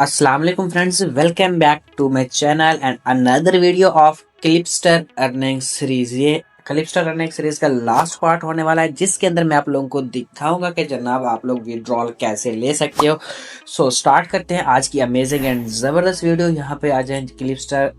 Assalamu alaikum friends, welcome back to my channel and another video of Clipster earning series। ये क्लिपस्टर earning series का last part होने वाला है जिसके अंदर मैं आप लोगों को दिखाऊंगा कि जनाब आप लोग विड्रॉल कैसे ले सकते हो। सो स्टार्ट करते हैं आज की अमेजिंग एंड ज़बरदस्त वीडियो। यहाँ पे आ जाए क्लिपस्टर,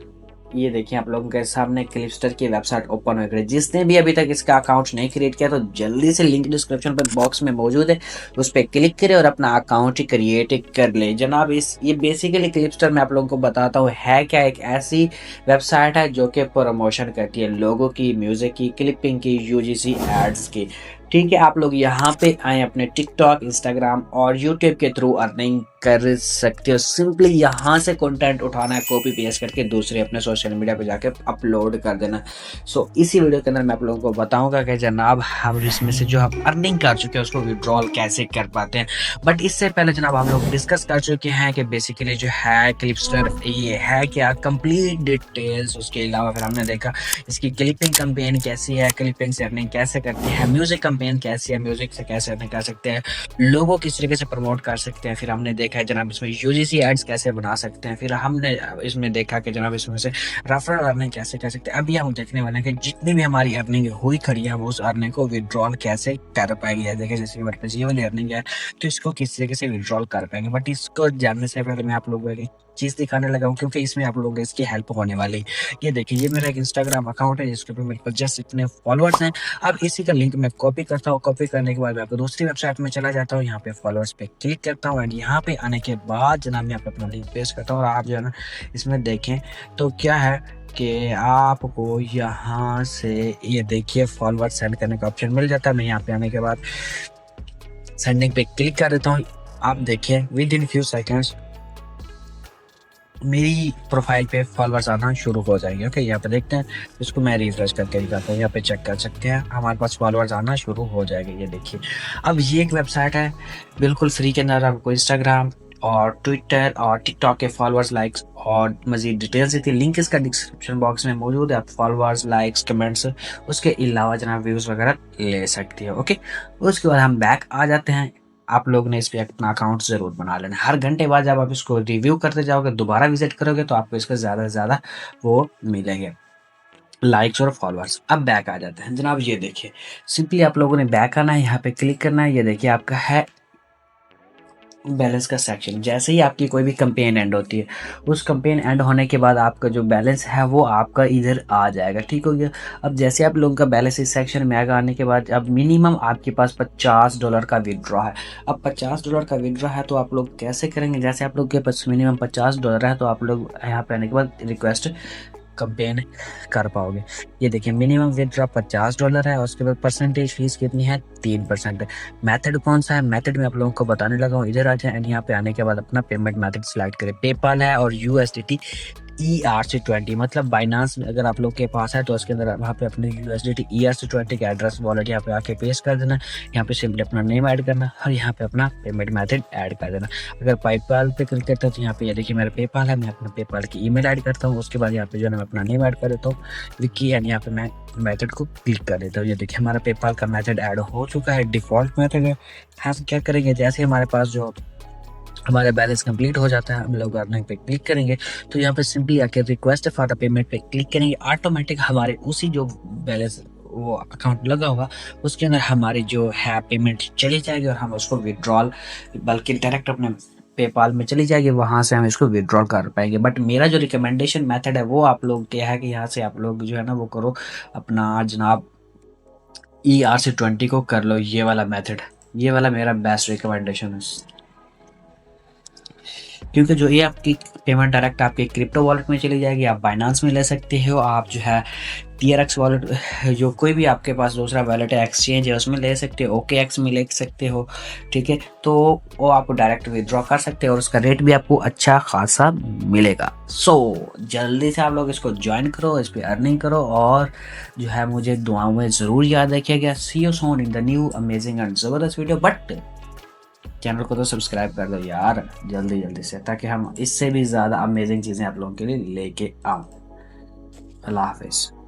ये देखिए आप लोगों के सामने क्लिपस्टर की वेबसाइट ओपन हो गई। जिसने भी अभी तक इसका अकाउंट नहीं क्रिएट किया तो जल्दी से लिंक डिस्क्रिप्शन पर बॉक्स में मौजूद है, उस पर क्लिक करें और अपना अकाउंट क्रिएट कर ले जनाब। ये बेसिकली क्लिपस्टर मैं आप लोगों को बताता हूँ है क्या। एक ऐसी वेबसाइट है जो कि प्रमोशन करती है लोगों की, म्यूजिक की, क्लिपिंग की, यूजीसी एड्स की। ठीक है, आप लोग यहाँ पे आए अपने टिकटॉक, इंस्टाग्राम और यूट्यूब के थ्रू अर्निंग कर सकते हो। सिंपली यहाँ से कंटेंट उठाना है, कॉपी पेस्ट करके दूसरे अपने सोशल मीडिया पे जाके अपलोड कर देना। सो इसी वीडियो के अंदर मैं आप लोगों को बताऊंगा कि जनाब हम इसमें से जो हम अर्निंग कर चुके हैं उसको विड्रॉल कैसे कर पाते हैं। बट इससे पहले जनाब हम लोग डिस्कस कर चुके हैं कि बेसिकली जो है क्लिपस्टर ये है क्या, कंप्लीट डिटेल्स। उसके अलावा फिर हमने देखा इसकी क्लिपिंग कैंपेन कैसी है, क्लिपिंग से अर्निंग कैसे करते हैं, म्यूजिक कैंपेन कैसी है, म्यूजिक से कैसे अर्निंग कर सकते हैं, लोगों किस तरीके से प्रमोट कर सकते हैं। फिर हमने देखा है जनाब इसमें यूजीसी एड्स कैसे बना सकते हैं। फिर हमने इसमें देखा कि जनाब इसमें से रेफरल अर्निंग कैसे कर सकते हैं। अभी हम देखने वाले हैं कि जितनी भी हमारी अर्निंग हुई खड़ी है वो उस अर्निंग को विड्रॉल कैसे कर पाएंगे। देखिए जैसे हमारे पास ये वाली अर्निंग है तो इसको किस तरीके से विड्रॉल कर पाएंगे। बट इसको जानने से पहले मैं आप लोगों को चीज़ दिखाने लगा हूँ क्योंकि इसमें आप लोगों को इसकी हेल्प होने वाली है। ये देखिए ये मेरा एक इंस्टाग्राम अकाउंट है जिसके ऊपर मेरे पास जस्ट इतने फॉलोअर्स हैं। अब इसी का लिंक मैं कॉपी करता हूँ। कॉपी करने के बाद मैं आपको दूसरी वेबसाइट में चला जाता हूँ, यहाँ पे फॉलोअर्स पे क्लिक करता हूँ एंड यहाँ पे आने के बाद जनाब मैं अपना लिंक पेस्ट करता हूँ। और आप जो है ना इसमें देखें तो क्या है कि आपको यहाँ से ये देखिए फॉलोअर सेंड करने का ऑप्शन मिल जाता है। मैं यहाँ पे आने के बाद सेंडिंग पे क्लिक कर देता हूँ। आप देखिए विद इन फ्यू सेकेंड्स मेरी प्रोफाइल पे फॉलोअर्स आना शुरू हो जाएंगे। ओके, यहाँ पे देखते हैं, इसको मैं रिफ्रेश करके दिखाता हूँ। यहाँ पे चेक कर सकते हैं हमारे पास फॉलोअर्स आना शुरू हो जाएंगे। ये देखिए अब ये एक वेबसाइट है बिल्कुल फ्री के अंदर आपको इंस्टाग्राम और ट्विटर और टिकटॉक के फॉलोअर्स, लाइक्स और मजीद डिटेल्स थी। लिंक इसका डिस्क्रिप्शन बॉक्स में मौजूद है। आप फॉलोअर्स, लाइक्स, कमेंट्स उसके अलावा जनाब व्यूज़ वगैरह ले सकती है। ओके, उसके बाद हम बैक आ जाते हैं। आप लोग ने इस पे अपना अकाउंट ज़रूर बना लेना। हर घंटे बाद जब आप इसको रिव्यू करते जाओगे, दोबारा विजिट करोगे तो आपको इसका ज़्यादा से ज़्यादा वो मिलेंगे लाइक्स और फॉलोअर्स। अब बैक आ जाते हैं जनाब। ये देखिए सिंपली आप लोगों ने बैक आना है, यहाँ पे क्लिक करना है। ये देखिए आपका है बैलेंस का सेक्शन। जैसे ही आपकी कोई भी कैंपेन एंड होती है, उस कैंपेन एंड होने के बाद आपका जो बैलेंस है वो आपका इधर आ जाएगा। ठीक हो गया। अब जैसे आप लोगों का बैलेंस इस सेक्शन में आएगा, आने के बाद अब मिनिमम आपके पास $50 का विड्रॉ है। अब $50 का विड्रॉ है तो आप लोग कैसे करेंगे। जैसे आप लोग के पास मिनिमम $50 है तो आप लोग यहाँ पे आने के बाद रिक्वेस्ट कैंपेन कर पाओगे। ये देखिए मिनिमम विड्रॉ $50 है और उसके बाद परसेंटेज फीस कितनी है, 3%। मेथड कौन सा है, मेथड में आप लोगों को बताने लगा हूँ। इधर आ जाए एंड यहाँ पे आने के बाद अपना पेमेंट मेथड सिलेक्ट करें। पेपाल है और USDT ERC20, मतलब बाइनांस में अगर आप लोग के पास है तो उसके अंदर वहाँ पे अपने USDT ERC20 का एड्रेस वॉलेट यहाँ पे आके पेस्ट कर देना। यहाँ पे सिंपली अपना नेम ऐड करना और यहाँ पे अपना पेमेंट मेथड ऐड कर देना। अगर पेपाल पे क्लिक करता हूँ तो यहाँ पे ये देखिए मेरा पेपाल है, मैं अपना पेपाल की ईमेल ऐड करता हूँ। उसके बाद यहाँ पे जो है मैं अपना नेम ऐड कर देता हूँ विक्की एंड यहाँ पे मैं मेथड को क्लिक कर देता हूँ। ये देखिए हमारा पेपाल का मेथड ऐड हो चुका है, डिफॉल्ट मेथड है। हम क्या करेंगे, जैसे हमारे पास जो हमारा बैलेंस कंप्लीट हो जाता है हम लोग अर्निंग पे क्लिक करेंगे तो यहाँ पे सिंपली आके रिक्वेस्ट फॉर द पेमेंट पे क्लिक करेंगे। ऑटोमेटिक हमारे उसी जो बैलेंस वो अकाउंट लगा होगा उसके अंदर हमारी जो है पेमेंट चली जाएगी और हम उसको विड्रॉल बल्कि डायरेक्ट अपने पेपाल में चली जाएगी, वहाँ से हम इसको विड्रॉल कर पाएंगे। बट मेरा जो रिकमेंडेशन मेथड है वो आप लोग क्या है कि यहाँ से आप लोग जो है ना वो करो अपना जनाब ERC20 को कर लो। ये वाला मेथड, ये वाला मेरा बेस्ट रिकमेंडेशन है क्योंकि जो ये आपकी पेमेंट डायरेक्ट आपके क्रिप्टो वॉलेट में चली जाएगी। आप बाइनांस में ले सकते हो, आप जो है TRX वॉलेट जो कोई भी आपके पास दूसरा वॉलेट है, एक्सचेंज है, उसमें ले सकते हो, OKX में ले सकते हो। ठीक है, तो वो आपको डायरेक्ट विड्रॉ कर सकते हो और उसका रेट भी आपको अच्छा खासा मिलेगा। सो जल्दी से आप लोग इसको ज्वाइन करो, इस पर अर्निंग करो और जो है मुझे दुआओं में ज़रूर याद रखिएगा। See you soon in the new amazing and ज़बरदस्त वीडियो। बट चैनल को तो सब्सक्राइब कर दो यार जल्दी जल्दी से, ताकि हम इससे भी ज़्यादा अमेजिंग चीज़ें आप लोगों के लिए लेके आऊँ। अल्लाह हाफिज़।